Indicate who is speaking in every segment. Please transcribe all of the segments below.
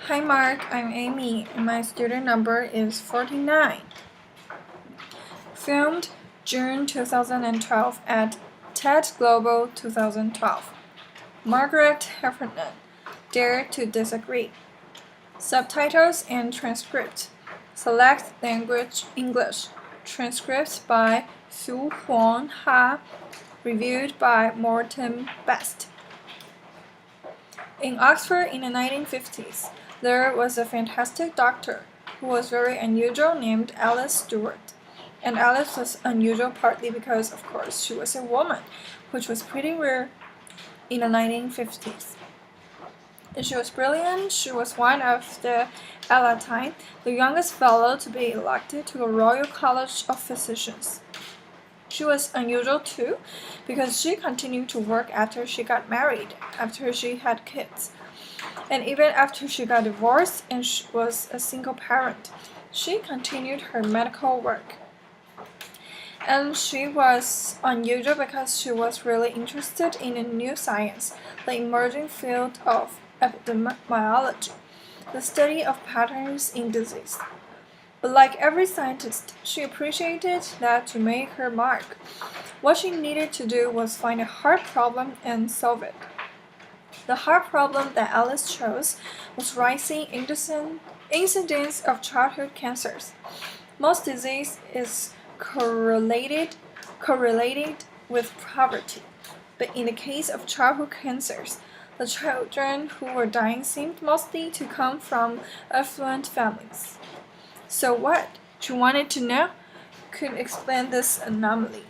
Speaker 1: Hi Mark, I'm Amy and my student number is 49. Filmed June 2012 at TED Global 2012. Margaret Heffernan, Dare to Disagree. Subtitles and transcript. Select language English. Transcripts by Su Huang Ha. Reviewed by Morton Best. In Oxford in the 1950s, there was a fantastic doctor who was very unusual named Alice Stewart. And Alice was unusual partly because, of course, she was a woman, which was pretty rare in the 1950s. And she was brilliant. She was one of at that time, the youngest fellow to be elected to the Royal College of Physicians. She was unusual too, because she continued to work after she got married, after she had kids. And even after she got divorced and she was a single parent, she continued her medical work. And she was unusual because she was really interested in a new science, the emerging field of epidemiology, the study of patterns in disease. But like every scientist, she appreciated that to make her mark, what she needed to do was find a hard problem and solve it. The hard problem that Alice chose was rising incidence of childhood cancers. Most disease is correlated with poverty, but in the case of childhood cancers, the children who were dying seemed mostly to come from affluent families. So what she wanted to know could explain this anomaly.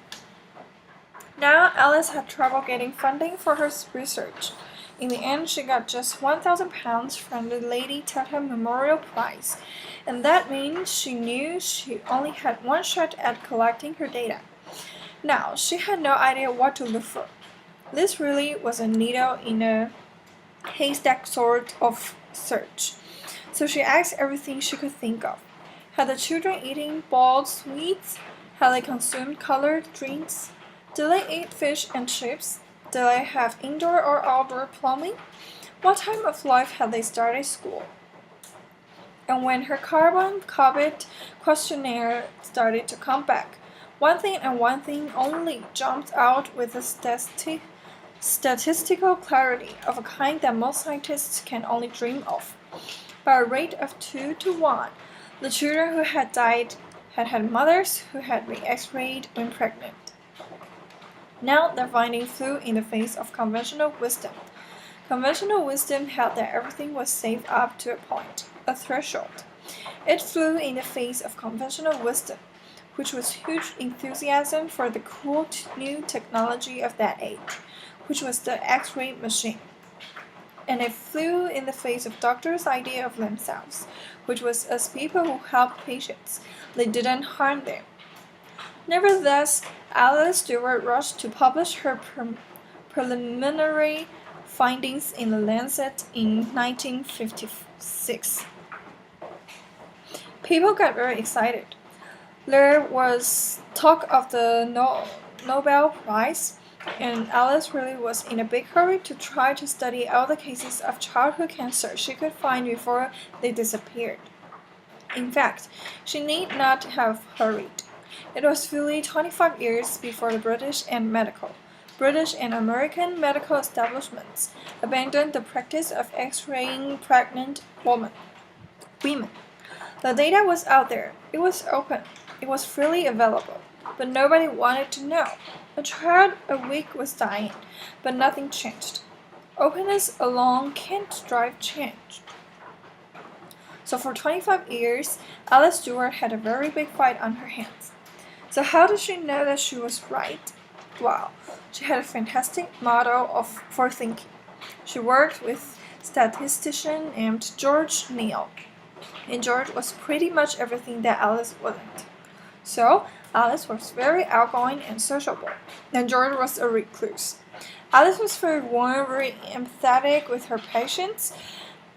Speaker 1: Now Alice had trouble getting funding for her research. In the end, she got just £1,000 from the Lady Tata Memorial Prize, and that means she knew she only had one shot at collecting her data. Now, she had no idea what to look for. This really was a needle in a haystack sort of search. So she asked everything she could think of. Had the children eaten boiled sweets? Had they consumed colored drinks? Did they eat fish and chips? Did they have indoor or outdoor plumbing? What time of life had they started school? And when her carbon copy questionnaire started to come back, one thing and one thing only jumped out with a statistical clarity of a kind that most scientists can only dream of. By a rate of 2 to 1, the children who had died had mothers who had been X-rayed when pregnant. Now their finding flew in the face of conventional wisdom. Conventional wisdom held that everything was safe up to a point, a threshold. It flew in the face of conventional wisdom, which was huge enthusiasm for the cool new technology of that age, which was the X-ray machine. And it flew in the face of doctors' idea of themselves, which was as people who helped patients, they didn't harm them. Nevertheless, Alice Stewart rushed to publish her preliminary findings in The Lancet in 1956. People got very excited. There was talk of the Nobel Prize, and Alice really was in a big hurry to try to study all the cases of childhood cancer she could find before they disappeared. In fact, she need not have hurried. It was fully 25 years before the British and American medical establishments abandoned the practice of X-raying pregnant women. The data was out there, it was open, it was freely available, but nobody wanted to know. A child a week was dying, but nothing changed. Openness alone can't drive change. So for 25 years, Alice Stewart had a very big fight on her hands. So how did she know that she was right? Well, she had a fantastic model for thinking. She worked with a statistician named George Neal, and George was pretty much everything that Alice wasn't. So Alice was very outgoing and sociable, and George was a recluse. Alice was very warm, very empathetic with her patients.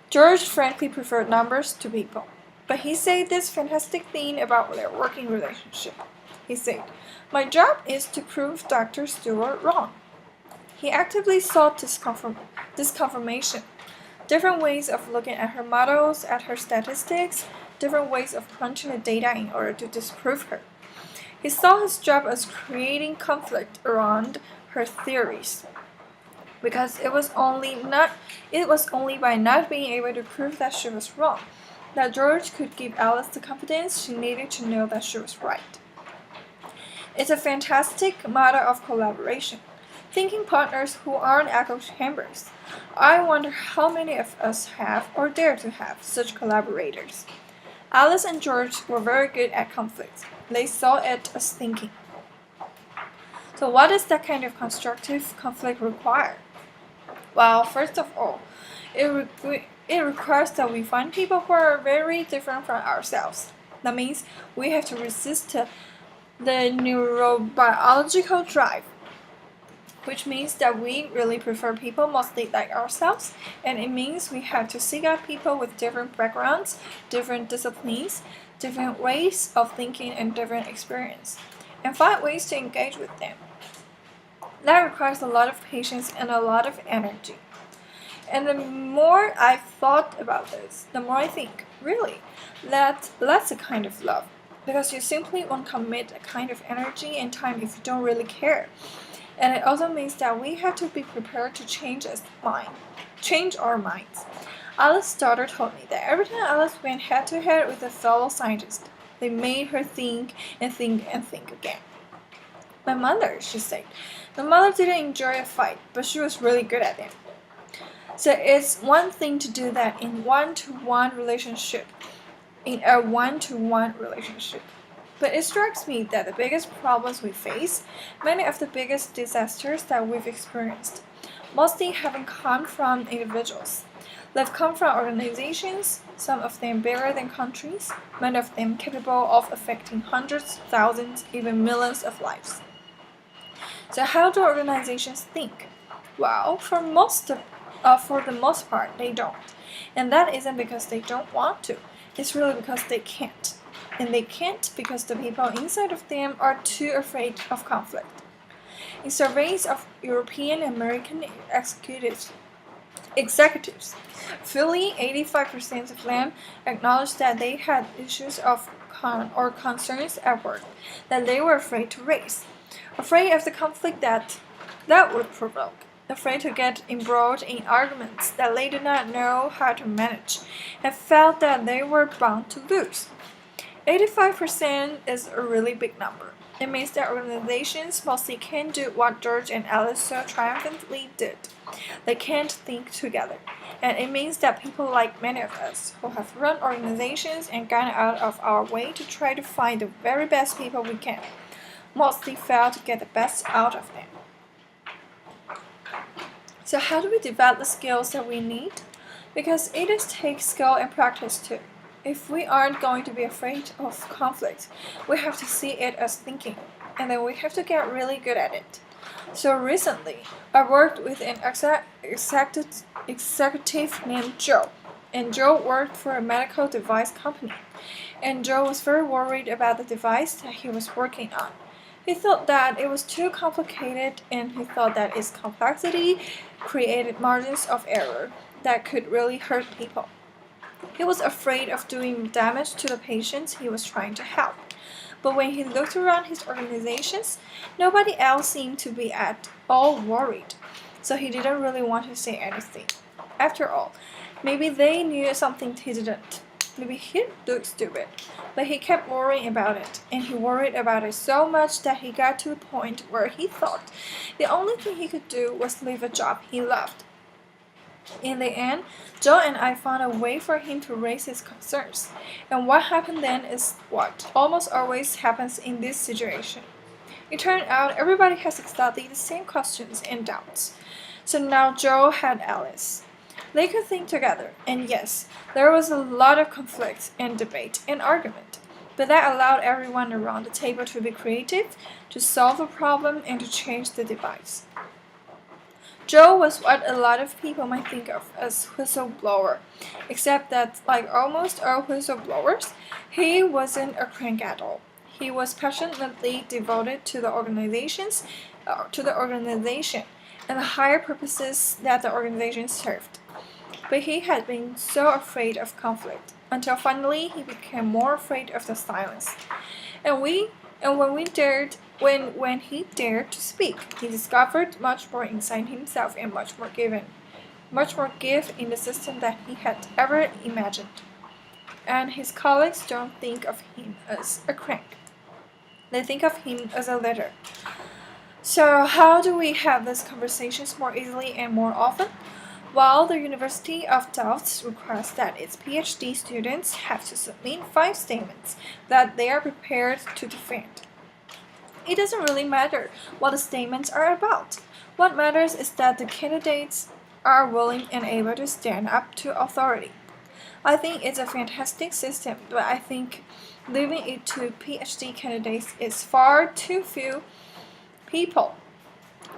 Speaker 1: George frankly preferred numbers to people, but he said this fantastic thing about their working relationship. He said, "My job is to prove Dr. Stewart wrong." He actively sought this confirmation. different ways of looking at her models, at her statistics, different ways of crunching the data in order to disprove her. He saw his job as creating conflict around her theories, because it was only by not being able to prove that she was wrong that George could give Alice the confidence she needed to know that she was right. It's a fantastic model of collaboration. Thinking partners who aren't echo chambers. I wonder how many of us have or dare to have such collaborators. Alice and George were very good at conflict. They saw it as thinking. So what does that kind of constructive conflict require? Well, first of all, it requires that we find people who are very different from ourselves. That means we have to resist the neurobiological drive, which means that we really prefer people mostly like ourselves, and it means we have to seek out people with different backgrounds, different disciplines, different ways of thinking, and different experience, and find ways to engage with them. That requires a lot of patience and a lot of energy. And the more I've thought about this, the more I think, really, that's a kind of love. Because you simply won't commit a kind of energy and time if you don't really care. And it also means that we have to be prepared to change our minds. Alice's daughter told me that every time Alice went head to head with a fellow scientist, they made her think and think and think again. My mother, she said, my mother didn't enjoy a fight, but she was really good at it. So it's one thing to do that in a one-to-one relationship. But it strikes me that the biggest problems we face, many of the biggest disasters that we've experienced, mostly haven't come from individuals. They've come from organizations, some of them bigger than countries, many of them capable of affecting hundreds, thousands, even millions of lives. So how do organizations think? Well, for the most part, they don't. And that isn't because they don't want to. It's really because they can't. And they can't because the people inside of them are too afraid of conflict. In surveys of European and American executives, fully 85% of them acknowledged that they had issues of concerns at work that they were afraid to raise, afraid of the conflict that would provoke, afraid to get embroiled in arguments that they did not know how to manage, and felt that they were bound to lose. 85% is a really big number. It means that organizations mostly can't do what George and Alice so triumphantly did. They can't think together. And it means that people like many of us, who have run organizations and gone out of our way to try to find the very best people we can, mostly fail to get the best out of them. So how do we develop the skills that we need? Because it does take skill and practice too. If we aren't going to be afraid of conflict, we have to see it as thinking, and then we have to get really good at it. So recently, I worked with an executive named Joe, and Joe worked for a medical device company, and Joe was very worried about the device that he was working on. He thought that it was too complicated, and he thought that its complexity created margins of error that could really hurt people. He was afraid of doing damage to the patients he was trying to help. But when he looked around his organizations, nobody else seemed to be at all worried, so he didn't really want to say anything. After all, maybe they knew something he didn't. Maybe he looked stupid, but he kept worrying about it, and he worried about it so much that he got to the point where he thought the only thing he could do was leave a job he loved. In the end, Joe and I found a way for him to raise his concerns, and what happened then is what almost always happens in this situation. It turned out everybody has exactly the same questions and doubts. So now Joe had Alice. They could think together, and yes, there was a lot of conflict and debate and argument, but that allowed everyone around the table to be creative, to solve a problem, and to change the device. Joe was what a lot of people might think of as whistleblower, except that, like almost all whistleblowers, he wasn't a crank at all. He was passionately devoted to the organization, and the higher purposes that the organization served. but he had been so afraid of conflict until finally he became more afraid of the silence. And when he dared to speak, he discovered much more inside himself and much more give in the system than he had ever imagined. And his colleagues don't think of him as a crank. They think of him as a leader. So how do we have these conversations more easily and more often? While the University of Delft requires that its PhD students have to submit 5 statements that they are prepared to defend. It doesn't really matter what the statements are about. What matters is that the candidates are willing and able to stand up to authority. I think it's a fantastic system, but I think leaving it to PhD candidates is far too few people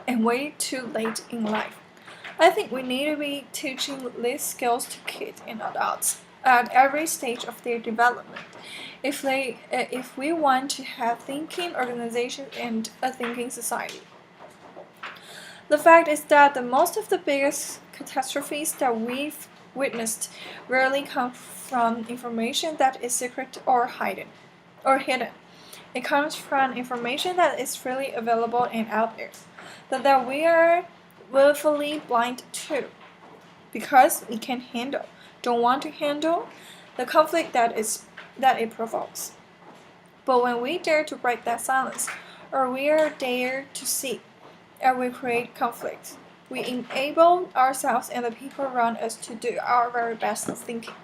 Speaker 1: and way too late in life. I think we need to be teaching these skills to kids and adults at every stage of their development. If we want to have thinking organizations and a thinking society. The fact is that most of the biggest catastrophes that we've witnessed rarely come from information that is secret or hidden. It comes from information that is freely available and out there, that we are willfully blind to, because we don't want to handle the conflict that it provokes. But when we dare to break that silence, or we are dare to see, and we create conflict, we enable ourselves and the people around us to do our very best thinking.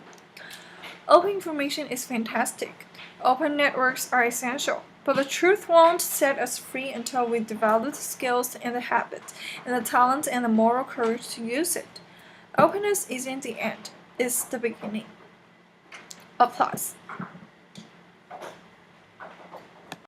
Speaker 1: Open information is fantastic. Open networks are essential. But the truth won't set us free until we develop the skills and the habits, and the talent and the moral courage to use it. Openness isn't the end, it's the beginning. Applause.